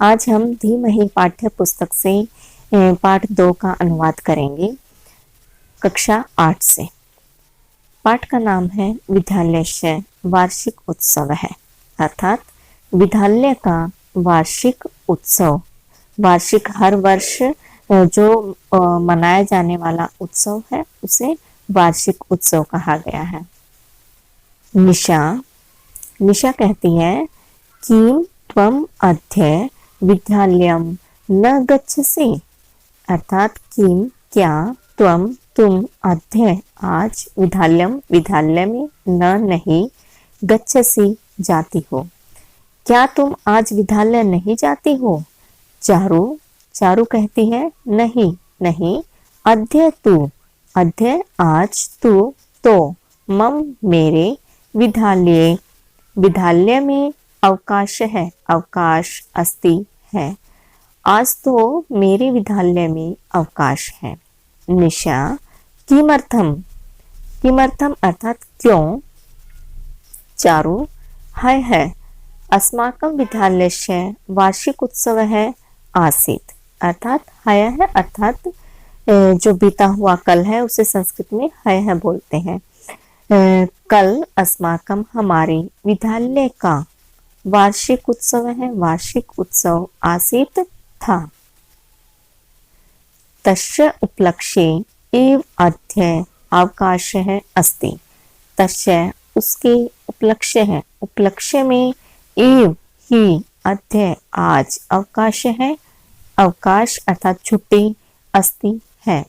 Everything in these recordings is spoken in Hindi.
आज हम धीमहि पाठ्य पुस्तक से पाठ 2 का अनुवाद करेंगे, कक्षा 8 से। पाठ का नाम है विद्यालय वार्षिक उत्सव है, अर्थात विद्यालय का वार्षिक उत्सव। वार्षिक हर वर्ष जो मनाया जाने वाला उत्सव है उसे वार्षिक उत्सव कहा गया है। निशा कहती है कि त्वम अद्य विद्यालयम न गच्छसि, अर्थात किम क्या तुम अद्य आज विद्यालय में नहीं गच्छसि जाती हो, क्या तुम आज विद्यालय नहीं जाती हो। चारू कहती है नहीं अद्य आज तू, तो मम मेरे, विद्यालय में अवकाश अस्ति है, आज तो मेरे विद्यालय में अवकाश है। निशा किमर्थम अर्थात क्यों। चारू है अस्माकं विद्यालयस्य वार्षिक उत्सव है आसीत्, अर्थात है अर्थात जो बीता हुआ कल है उसे संस्कृत में है बोलते हैं। कल अस्माकं हमारे विद्यालय का वार्षिक उत्सव है, वार्षिक उत्सव आसीत् था। तस्य उपलक्ष्ये एव अद्य अवकाशः अस्ति, तस्य उसके उपलक्ष्य में एव ही अद्य आज अवकाश है, अवकाश अर्थात छुट्टी, अस्ति है,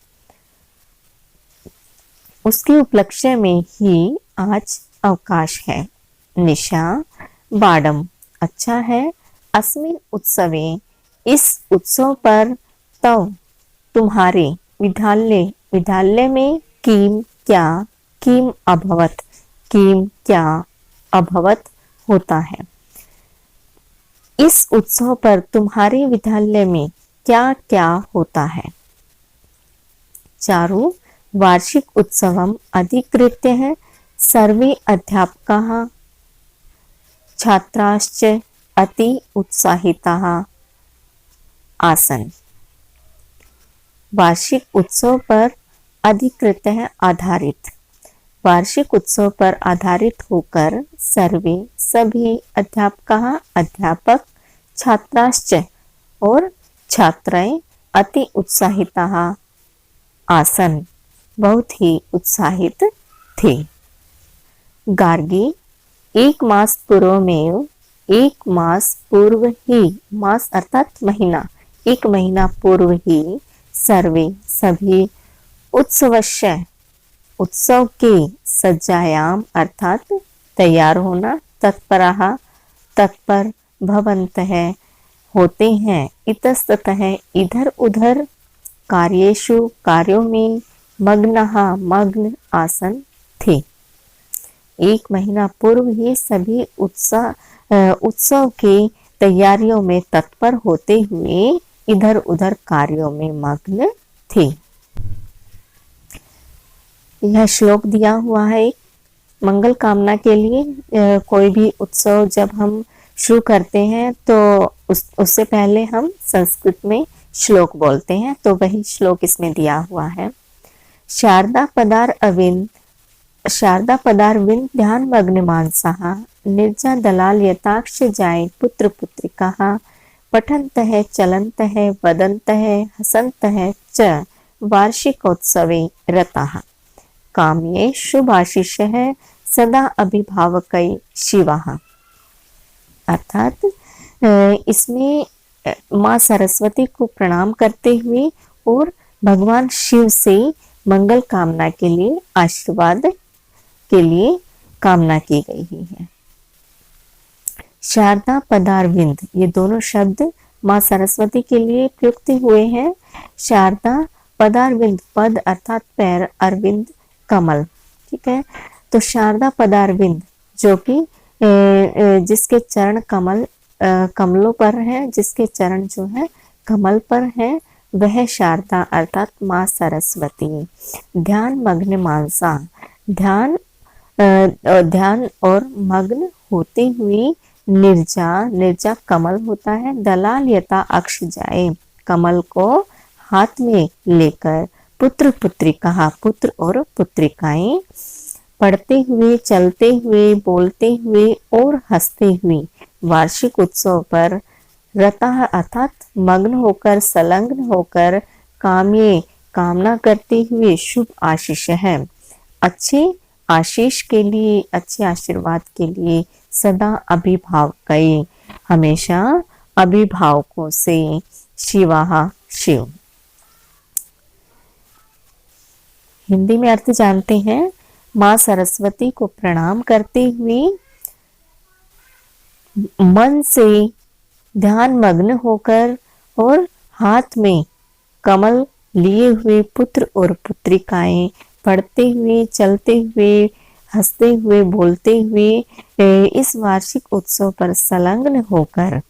उसके उपलक्ष्य में ही आज अवकाश है। निशा बाडम अच्छा है, अस्मिन् उत्सवे इस उत्सव पर, तव तुम्हारे विद्यालय में किम क्या अभवत होता है। इस उत्सव पर तुम्हारे विद्यालय में क्या क्या होता है। चारू वार्षिक उत्सवम अधिकृत्य है सर्वे अध्यापकाः छात्राश्च अति उत्साहिताः आसन्। वार्षिक उत्सव पर अधिकृत है आधारित, वार्षिक उत्सव पर आधारित होकर सभी अध्यापक छात्राश्च और छात्राएं अति उत्साहिताः आसन बहुत ही उत्साहित थे। गार्गी एक मास पूर्व ही, मास अर्थात महीना, एक महीना पूर्व ही सभी उत्सव के सज्जायाम अर्थात तैयार होना, तत्पर भवन्तः होते हैं, इतस्ततः इधर उधर, कार्यों में मग्न आसन थे। एक महीना पूर्व ही सभी उत्सव के तैयारियों में तत्पर होते हुए इधर उधर कार्यों में मग्न थे। यह श्लोक दिया हुआ है एक मंगल कामना के लिए। कोई भी उत्सव जब हम शुरू करते हैं तो उससे पहले हम संस्कृत में श्लोक बोलते हैं, तो वही श्लोक इसमें दिया हुआ है। शारदा पदारविंद ध्यान मग्न मानसाः निर्जा दलाल यताक्ष जाय पुत्र पुत्रिकाः पठन्तः चलन्तः वदन्तः हसन्तः च वार्षिकोत्सवे रताः काम्ये शुभाशिषः सदा अभिभावकै शिवाः। अर्थात इसमें माँ सरस्वती को प्रणाम करते हुए और भगवान शिव से मंगल कामना के लिए, आशीर्वाद के लिए कामना की गई है। शारदा पदारविंद ये दोनों शब्द माँ सरस्वती के लिए प्रयुक्त हुए हैं। शारदा पदारविंद, पद अर्थात पैर, अरविंद कमल, ठीक है। तो शारदा पदारविंद जो कि जिसके चरण कमलों पर है, जिसके चरण जो है कमल पर है, वह शारदा अर्थात माँ सरस्वती। ध्यान मग्न मानसा, ध्यान और मग्न होते हुए निर्जा, निर्जा कमल होता है। दलाल यथा अक्ष जाए, कमल को हाथ में लेकर। पुत्र पुत्रिका, पुत्र और पुत्रिकाएं। पढ़ते हुए, चलते हुए, बोलते हुए और हंसते हुए। वार्षिक उत्सव पर रतः अर्थात मग्न होकर, संलग्न होकर, काम्ये कामना करते हुए, शुभ आशीष है। अच्छे आशीष के लिए, अच्छे आशीर्वाद के लिए सदा अभिभावक, हमेशा अभिभावकों से। शिवाहा, शिव। हिंदी में अर्थ जानते हैं। माँ सरस्वती को प्रणाम करते हुए मन से ध्यान मग्न होकर और हाथ में कमल लिए हुए पुत्र और पुत्रिकाएं पढ़ते हुए, चलते हुए, हंसते हुए, बोलते हुए इस वार्षिक उत्सव पर संलग्न होकर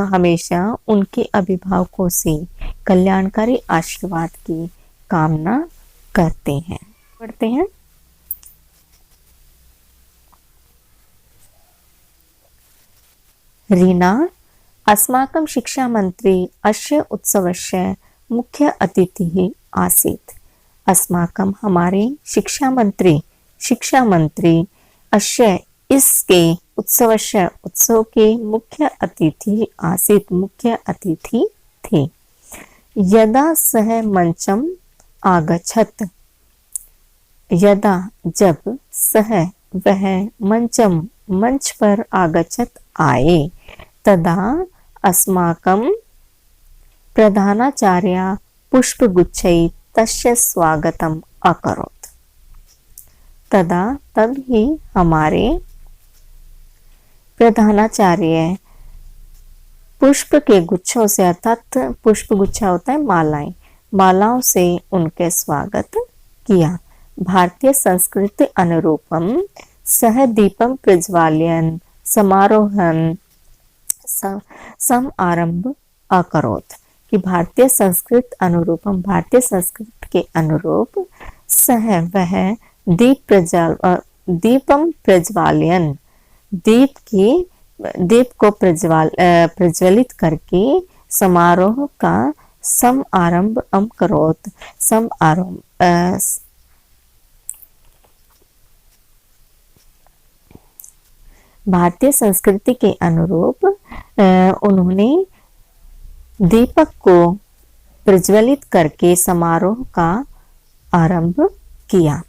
हमेशा उनके अभिभावकों से कल्याणकारी आशीर्वाद की कामना करते हैं। पढ़ते हैं। रीना, अस्माकं शिक्षा मंत्री अस्य उत्सवस्य मुख्य अतिथि आसीत्। अस्माकं हमारे शिक्षा मंत्री अस्य इसके उत्सवस्य उत्सव के मुख्य अतिथि आसीत्, मुख्य अतिथि थे। यदा सह मंचम आगच्छत, यदा जब, सह वह, मंचम मंच पर, आगच्छत आए, तदा अस्माकं प्रधानाचार्य पुष्पगुच्छै तस्य स्वागतम अकरोत्। तदा तब ही हमारे प्रधानाचार्य पुष्प के गुच्छों से, अर्थात पुष्प गुच्छा होता है मालाएं, मालाओं से उनके स्वागत किया। भारतीय संस्कृति अनुरूपम सह दीपम प्रज्वाल्यन समारोहन समारंभ अकरोत्, कि भारतीय संस्कृत अनुरूपम, भारतीय संस्कृत के अनुरूप, सह वह, दीपम प्रज्वाल्यन, दीप को प्रज्वलित करके, समारोह का समारंभ करोत्, भारतीय संस्कृति के अनुरूप उन्होंने दीपक को प्रज्वलित करके समारोह का आरंभ किया।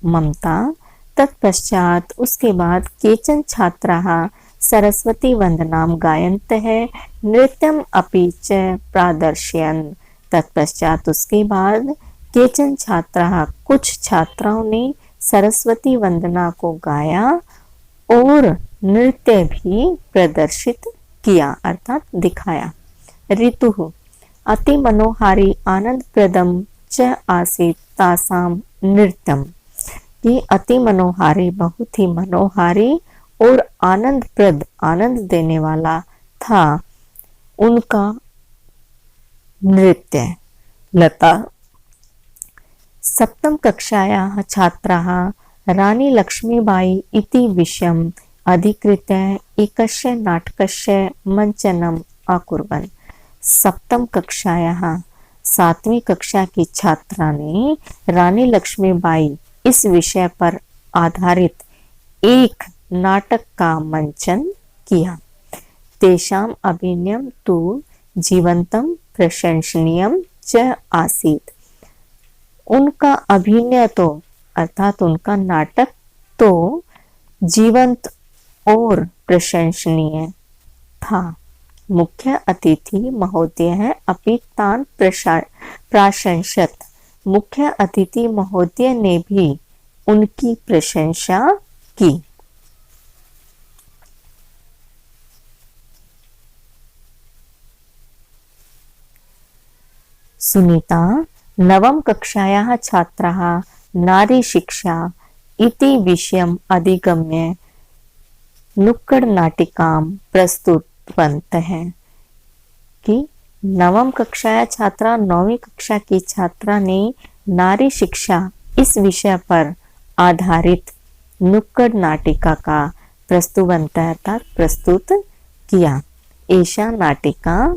ममता, तत्पश्चात उसके बाद केचन छात्राः सरस्वती वंदनाम गायन्तः नृत्यम अपि च प्रादर्शयन्। तत्पश्चात उसके बाद केचन छात्राः, कुछ छात्राओं ने सरस्वती वंदना को गाया और नृत्य भी प्रदर्शित किया, अर्थात दिखाया। ऋतुः अति मनोहारी आनंदप्रदम च आसीत् तासाम नृत्यम, कि अति मनोहारी, बहुत ही मनोहारी और आनंदप्रद, आनंद देने वाला था उनका नृत्य। लता, सप्तम कक्षायाः छात्राः रानी लक्ष्मीबाई इति विषयम् अधिकृत्य एकस्य नाटकस्य मंचनम अकुर्वन्। सप्तम कक्षायाः, सातवीं कक्षा की छात्रा ने रानी लक्ष्मीबाई इस विषय पर आधारित एक नाटक का मंचन किया। तेषाम अभिनयम तु जीवंतम प्रशंसनीयम च आसीत्। उनका अभिनय तो, अर्थात उनका नाटक तो जीवंत और प्रशंसनीय था। मुख्य अतिथि महोदय है अपि तान प्रशंसत, मुख्य अतिथि महोदय ने भी उनकी प्रशंसा की। सुनीता, नवम कक्षायाः छात्राः नारी शिक्षा इति विषयम् अधिगम्य नुक्कड़ नाटिकां प्रस्तुतवन्तः, कि नवम कक्षा छात्रा, नौवीं कक्षा की छात्रा ने नारी शिक्षा इस विषय पर आधारित नुक्कड़ नाटिका का प्रस्तुवन्तः अर्थात प्रस्तुत किया। एषा नाटिका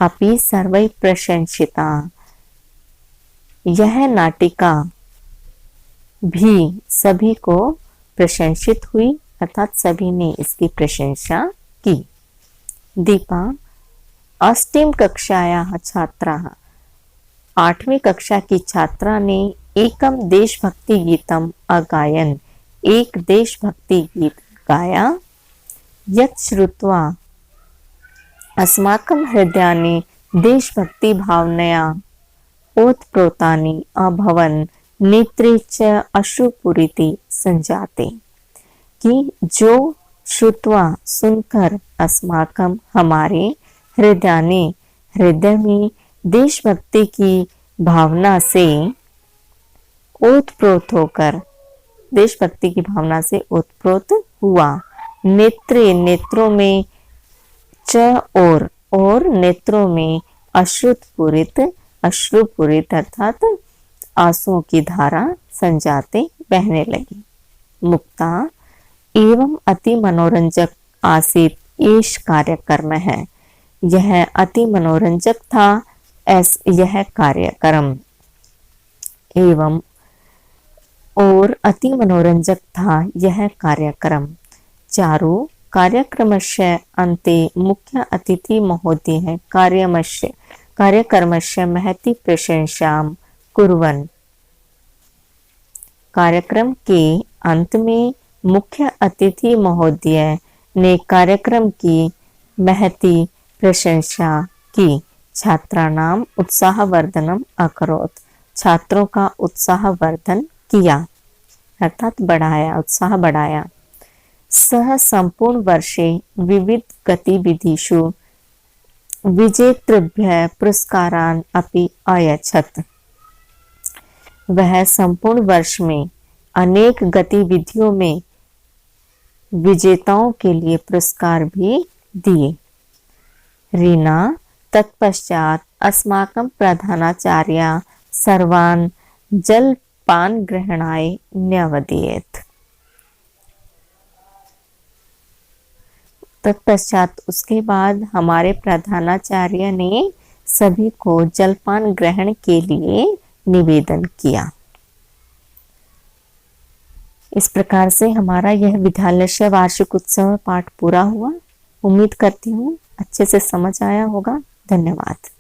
अपि सर्वैः प्रशंसिता। यह नाटिका भी सभी को प्रशंसित हुई अर्थात सभी ने इसकी प्रशंसा की। दीपा अष्टम कक्षायाः छात्राः 8वीं कक्षा की छात्रा ने एकम देशभक्ति गीतम अगायन एक देशभक्ति गीत गाया। यत् श्रुत्वा अस्माकं हृदयानि देशभक्ति भावनया ओतप्रोतानि अभवन् नेत्रे च अश्रुपूरिति संजाते। कि जो श्रुत्वा सुनकर अस्माकं हमारे हृदयानि हृदय में देशभक्ति की भावना से ओतप्रोत होकर देशभक्ति की भावना से ओतप्रोत हुआ। नेत्रे नेत्रों में च और नेत्रों में अश्रुपूरित अर्थात आंसुओं की धारा संजाते बहने लगी। मुक्ता एवं अति मनोरंजक आसीत एष कार्यक्रम है। यह अति मनोरंजक था यह कार्यक्रम। एवं और अति मनोरंजक था यह कार्यक्रम। चारु कार्यक्रमस्य अन्ते मुख्य अतिथि महोदयः कार्यक्रमस्य महती प्रशंसां कुर्वन्। कार्यक्रम के अंत में मुख्य अतिथि महोदय ने कार्यक्रम की महती प्रशंसा की। छात्राणाम उत्साहवर्धनम अकरोत्। छात्रों का उत्साहवर्धन किया अर्थात बढ़ाया, उत्साह बढ़ाया। सह संपूर्ण वर्षे विविध गतिविधिषु विजेतृभ्यः पुरस्कारान् अपि अयच्छत्। वह संपूर्ण वर्ष में अनेक गतिविधियों में विजेताओं के लिए पुरस्कार भी दिए। रीना तत्पश्चात अस्माकं प्रधानाचार्य सर्वान् जलपान ग्रहणाय न्यवदयेत्। तत्पश्चात उसके बाद हमारे प्रधानाचार्य ने सभी को जलपान ग्रहण के लिए निवेदन किया। इस प्रकार से हमारा यह विद्यालय वार्षिक उत्सव पाठ पूरा हुआ। उम्मीद करती हूँ अच्छे से समझ आया होगा। धन्यवाद।